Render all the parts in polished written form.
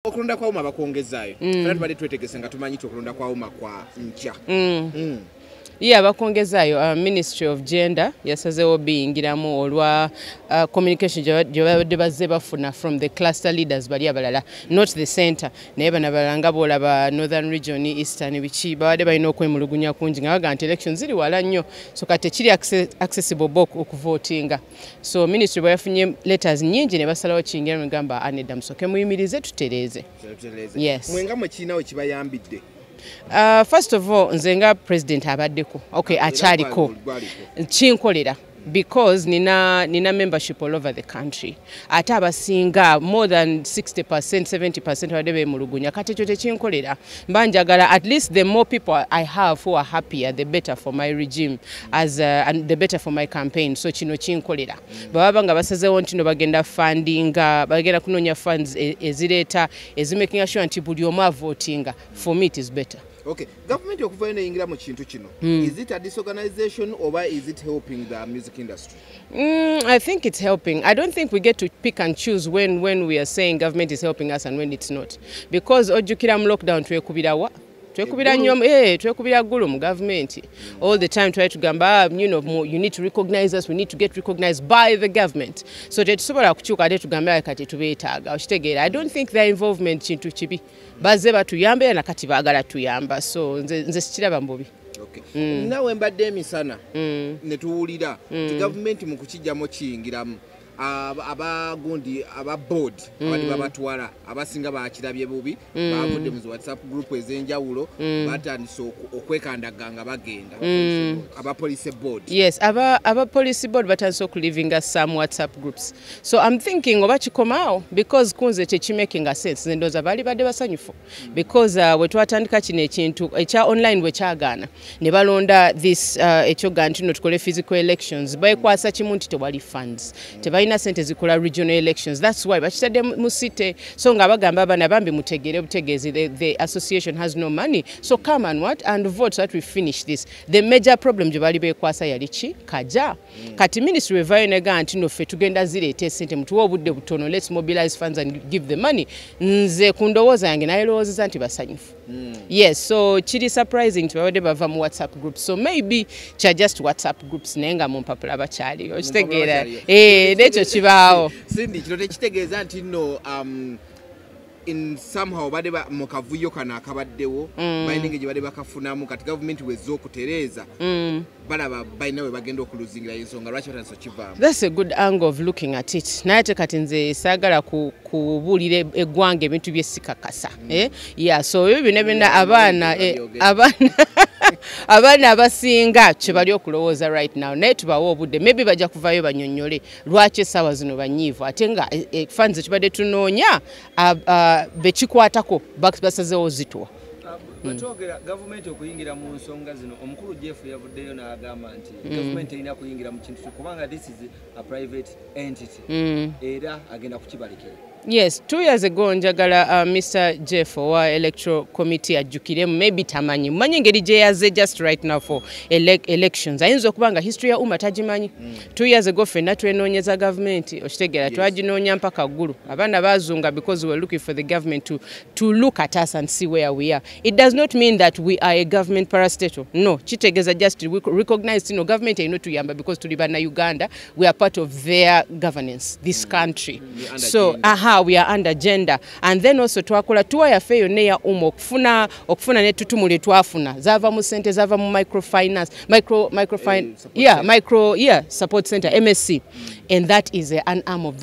Okulonda kwa uma bakwongezaayo. Fena tubadde twetegese nga tumanyi okulonda kwa uma kwa nkya. Yeah, bakwongezaayo Ministry of Gender yasazeewo ebiyingiddemu olwa communication gye babadde bazze bafuna from the cluster leaders bali abalala, not the center. Naye bano abalala nga boolaba Northern Region, Eastern biki babadde balina okwemulugunya kungi nga baga nti elections ziri wala nnyo, so kati tekiri accessible okuvotinga. So ministry bwe yafunye letters nnyingi ne basalawo kiyingira ne gamba anedda musooke muyimirize tutereeze. Yes. Mwenga mwe kiinawo kibayambidde. First of all, nze nga president abaddeko. Okay, akyaliko. Kinkolera. Because nina membership all over the country. Ate abasinga more than 60%, 70% badde beemulugunya. Kati ekyo tekinkolera. Mba njagala at least the more people I have who are happier, the better for my regime and the better for my campaign. So kino kinkolera. Baba nga basazeewo nti no bagenda fundinga, bagenda kunoonya funds ezireeta ezimaking sure nti buli omu avotinga. For me it is better. Okay, government okuva eno eyingira mu kintu kino. Is it a disorganization or is it helping the music industry? I think it's helping. I don't think we get to pick and choose when we are saying government is helping us and when it's not. Because ojjukira mu lockdown twekubira wa? Twekubira ggulu mu government. All the time try to gamba, you need to recognize us, we need to get recognized by the government. So tetusobola kukyuka ate tugamba kati tubeetaaga. Okitegeera. I don't think their involvement kintu kibi. Bazze batuyambe na kati baagala tuyamba. So nze sikiraba mbubi. Okay. Nawe mbadde emisana ne tuwulira ti government mu kukijjamo kiyingiramu. Abagundi board abali babatwala abasinga bakirabye bubi bavudde mu WhatsApp group ezenjawulo batandise okwekandaganga bagenda police board. Yes, police board batandise okulivinga some WhatsApp groups. So I'm thinking oba kikomaawo because kunze tekimaking a sense ndoza bali badde basanyufu because we twatandika kino ekintu ekya online we kyagaana ne balonda this ekyoga nti no tukole physical elections bayikwasa kimu nti tewali funds tebalina sente zikola regional elections. That's why bakitadde mu city so nga bagamba abana bambi mutegere butegeezi the association has no money, so come and vote so that we finish this. The major problem gye bali bekwasa yali ki kaja kati ministry evayo nega nti no ffe tugenda zireeta sente mutuwa obudde butono, let's mobilize funds and give the money. Nze kundowooza yange nayerowoozeza nti basanyufu. Yes, so kiri surprising nti babadde bava mu WhatsApp groups, so maybe kya just WhatsApp groups naye nga mu mpapula bakyali okitegeera nekyo kibaawo. Sindi kino tekitegeeza nti nno in somehow bade mu kavuyo kana akabaddewo balina gye bade bakafunamu kati government wezze okutereeza balaba balina we bagenda okuluzingira ensonga lwaki batanso kivaamu. That's a good angle of looking at it. Naye ate kati nze saagala kubuulira eggwanga ebintu byesikakasa. Yeah, so ebyo byonna abaana abasinga kye bali okulowooza right now naye tubawa obudde maybe bajja kuvayo banyonnyole lwaki essaawa zino banyiivu ate nga funds kibadde tunoonya bekikwatako basazeewo zituwa. Batwogera gavumenti okuyingira mu nsonga zino omukulu Jeff yavuddeyo n'agamba nti gavumenti erina kuyingira mu kintu kubanga this is a private entity era agenda kukibalekera. Yes, 2 years ago njagala Mr. Jeff owa electoral committee ajjukiremu maybe tamanyi mmanyi ngeri gye yaze just right now for elections ayinza okubanga history ya umma tagimanyi. 2 years ago ffenna twenoonyeza gavumenti okitegeera twaginoonya mpaka ggulu abaana baazunga because we were looking for the government to look at us and see where we are. It does not mean that we are a government parastatal. No, kitegeeza just recognize government erina tuyamba because tuli banna Uganda, we are part of their governance, this country. So we are under gender, and then also twakola tuwa yaffe yonna eya okufuna n'ettutumu twafuna zava mu sente zava mu microfinance support center MSC, and that is an arm of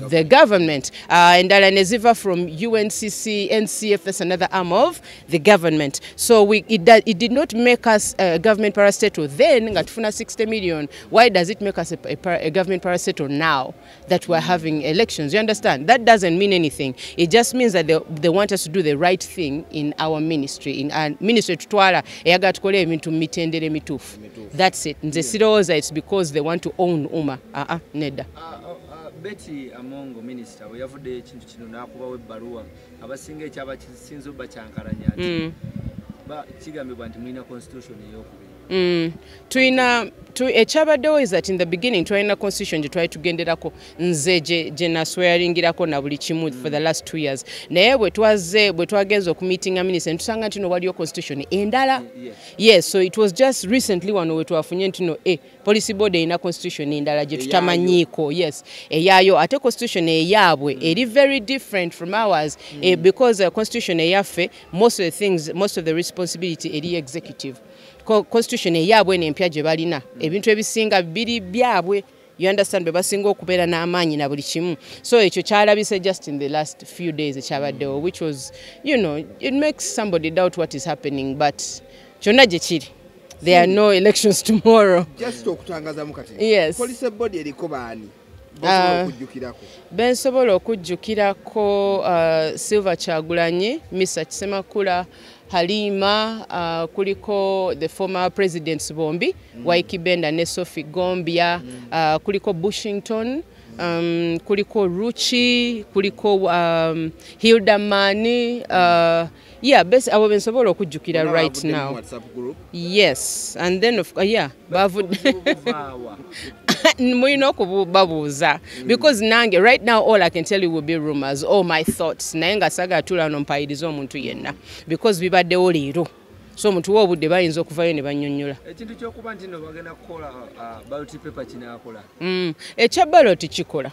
the government. Endala neziva from UNCC, NCF, that's another arm of the government. So it did not make us a government parastatal then, ngatufuna 60 million. Why does it make us a government parastatal now that we're having elections? You understand? That doesn't mean anything. It just means that they want us to do the right thing in our ministry. In our ministry tutwala eyaga tukole ebintu mitendere mitufu. That's it. Nze sirowooza it's because they want to own umma. Nedda. Betty among minister we have the ekintu kino nakubawo ebbaluwa abasinga ekyaba kisinzo bakyankalanya ati ba kigambibwa nti mulina constitution ey'okubiri ekyabaddewo is that in the beginning twalina constitution gye twali tugenderako nze gye naswearingirako na buli kimu for the last 2 years naye bwe twagenza okumeetinga minisita netusanga nti no waliyo constitution endala yes so it was just recently wano we twafunye nti no policy board erina constitution endala gye tutamanyiiko yes eyaayo ate constitution eyaabwe eri very different from ours because constitution eyaffe most of the responsibility eri executive constitution eyabwe n'empya gye balina ebintu ebisinga biri byabwe you understand bebasinga okubeera n'amaanyi na buli kimu so ekyo kyalabise just in the last few days ekyabaddewo which was you know it makes somebody doubt what is happening but kyonna gye kiri there are no elections tomorrow just okutangaza mukati yes police board eriko baani bensobola okujjukirako Silver Kyagulanyi Misa Kisemakula Halima kuliko the former presidents bombi Waiki Benda ne Sophie Gombia kuliko Bushington kuliko Ruchi kuliko Hilda Mani yeah best abo bensobola okujjukira right now yes and then of muyina okubabuuza because nange right now all I can tell you will be rumors all my thoughts naye nga sagatula no mpayiriza omuntu yenna because bibaddewo leero so omuntu w'obudde bayinza okuvayo ne bannyonnyola ekintu ky'okuba nti no bagenda kukola ballot paper kinaakola ekya ballot kikola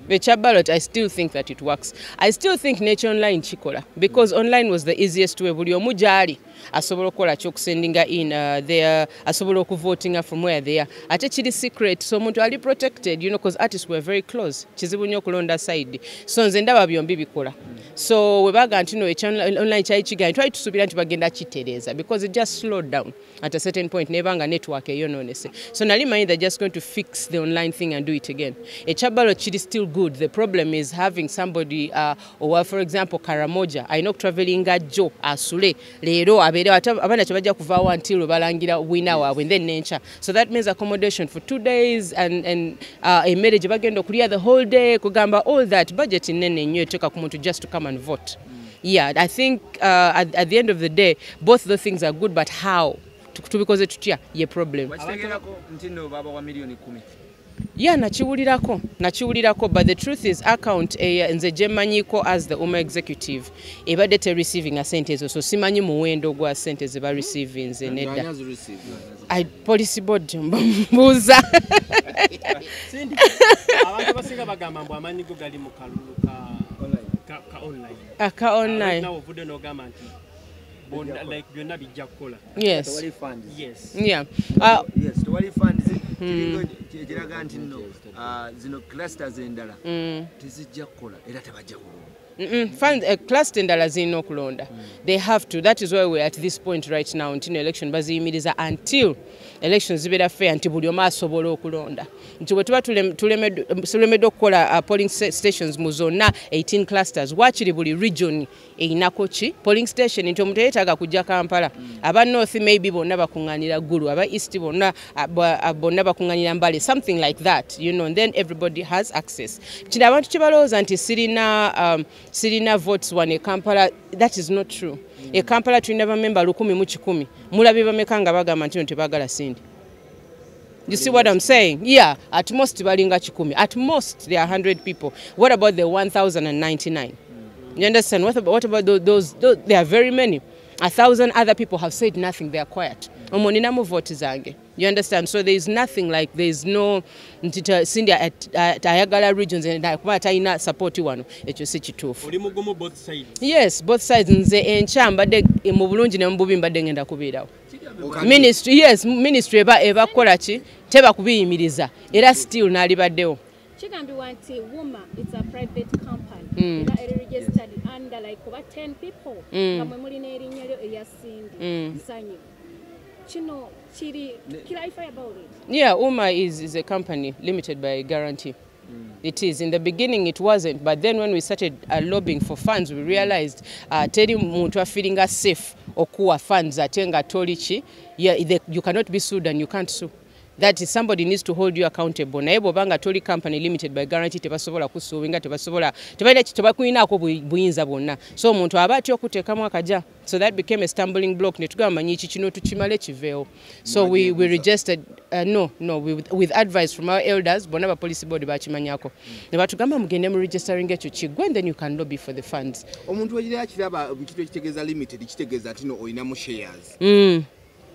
ekya ballot I still think that it works I still think nature online kikola because online was the easiest way buli omu gyali asobola okukola kyokusendinga in there asobola okuvotinga from where they are ate kiri secret so omuntu ali protected you know because artists were very close kizibu nnyo okulonda side so nze ndaba byombi bikola so webaga nti no online kyali kigaanye twali tusuubira nti bagenda kitereeza because it just slowed down at a certain point nebanga network eyonoonese so nali manyi they're just going to fix the online thing and do it again ekya ballot kiri still good the problem is having somebody or for example Karamoja ayina okutravelinga jjo asule leero abeere abaana kyebajja kuvaawo until balangira winner waabwe then nencha so that means accommodation for 2 days and emmere gye bagenda okulya the whole day kugamba all that budget nene nnyo eteeka ku muntu just to come and vote yeah I think at the end of the day both those things are good but how tubikoze tutya ye problem wakitegerako nti no baba wa milioni 10 yeah nakiwulirako but the truth is account nze gyemmanyiko as the Uma executive ebadde te receiving a sente ezo so simanyi muwendo gwa sente ze ba receiving nze nedda policy board mbuuza abantu basinga bagamba mbu amanyi go gali mu kalulu ka online ka online nawo vude no gamba nti bonda like byonna bijja kukola yes wali funds yes yeah yes to wali funds kiringo kiraga nti no zino clusters endala tizijja kukola era tabajja kukola fund cluster endala zino kulonda they have to that is why we're at this point right now until election baziyimiriza until elections zibera fair nti buli omu asobola okulonda nti bwe tuba tulemedde okukola polling stations mu zonna 18 clusters wakiri buli region einako ki polling station nti omuntu yeetaaga kujja Kampala aba north maybe bonna bakuŋŋaanira Gulu aba east bonna bakuŋŋaanira Mbale something like that you know and then everybody has access kino abantu kye balowooza nti sirina votes wane Kampala that is not true Kampala tulina bamemba 1,100 mulabe bameka nga bagamba nti tebagala sindi you see what I'm saying yeah at most balinga 10 at most there are 100 people what about the 1,099 you understand what about those there are very many 1,000 other people have said nothing they are quiet omonina mu vote zange you understand so there is nothing like there is no sindi ayagala regions and kuba talina support wano ekyo si kituufu oli mugumu both sides yes both sides nze enkya mbadde mu bulungi ne mu bubi mbadde ngenda kubeerawo ministry yes ministry eba kukola ki teba kubiyimiriza era still nalibaddewo Chigambiwa nti Uma it's a private company era registered under like over 10 people kamwe muli n'erinnya lyo eyasindi Sanyu kino kiri clarify about it yeah Uma is a company limited by guarantee it is in the beginning it wasn't but then when we started lobbying for funds we realized teri muntu feeling safe okuwa funds atenga tolichi yeah you cannot be sued and you can't sue that somebody needs to hold you accountable. Naye bw'obanga toli company limited by guarantee tebasobola kusuubinga tebalina tebakulinaako buyinza bwonna. So omuntu aba atya okuteekamu akaja. So that became a stumbling block. Ne tugamba manyi iki kino tukimale kiveewo. So we registered with advice from our elders bonna ba police board bakimanyako. Ne batugamba mugende mu registering ekyo kiggwe and then you can lobby for the funds. Omuntu wegirya kiraba kitu ekitegeeza limited kitegeeza ati no oyinamu shares.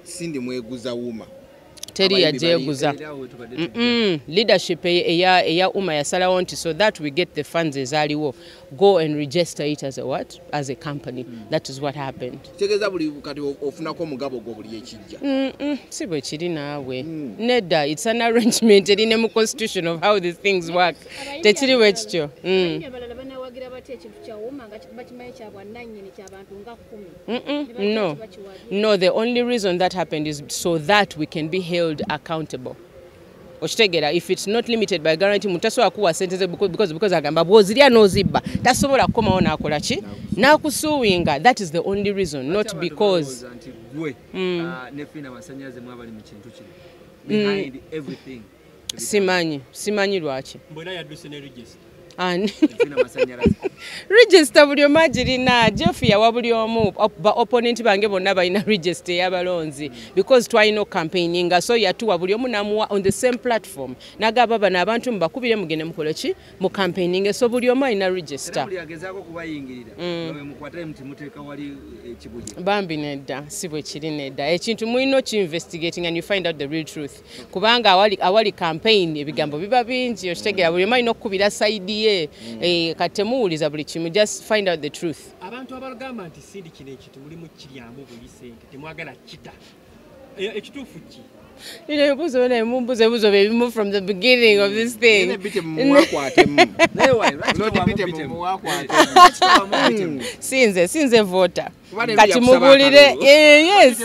Sindi mweguza wuma. Teri yajeguza. Leadership eya uma yasalawo nti so that we get the funds ezaaliwo, go and register it as a what? As a company. That is what happened. Kitegeeza buli kati ofunako omugabo gwo buli ekijja. Si bwe kiri naawe. Nedda, it's an arrangement erine mu constitution of how these things work. Tekiri bwe kityo. No, the only reason that happened is so that we can be held accountable. Okitegera, if it's not limited by guarantee mutasobola kuwa sente ze because agamba bwozirya n'ozibba tasobola kukomawo n'akola ki n'akusuuwinga. That is the only reason, not because simanyi lwaki register buli omu agirina. Jeff yawa buli omu ba opponent bange bonna balina register y'abalonzi because twalina campaigninga, so yatuwa buli omu namuwa on the same platform nagamba bano abantu mubakubire mugende mukole ki mu campaigning, so buli omu alina register. Bambi nedda si bwe kiri nedda ekintu mulina ki-investigating and you find out the real truth kubanga awali campaign ebigambo biba bingi. Okitegera buli omu alina okukubira side ye kati temuwuliza buli kimu, just find out the truth. Abantu abalugamba nti sindi kino ekintu mulimu kiryamu buli sente temwagala kita ekituufu ki? Mumbuze ebimu from the beginning of this thing. Sinze voter. Kati mubulire yes.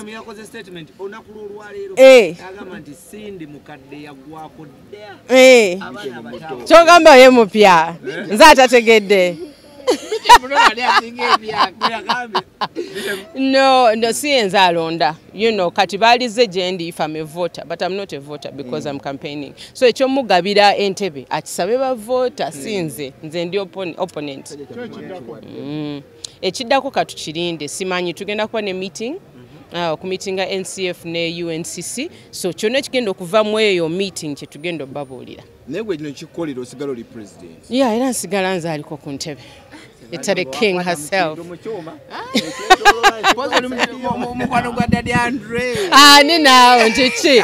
Kyogamba ye mupya nze atategedde. No, si enze alonda. You know, kati balize gyendi if I'm a voter, but I'm not a voter because I'm campaigning. So ekyomugabira entebe akisabe ba voter sinze nze ndi opponent. Ekiddako katukirinde simanyi tugenda kuba ne meeting. Ku meeting ga NCF ne UNCC, so kyonna kigenda okuva mu eyo meeting kye tugenda obabuulira. Naye gwe kino kikolera osigala oli president. Yeah, era nsigala nze aliko ku ntebe. It's the king herself. Mukwano gwa Daddy Andre. Ninawe nti ki?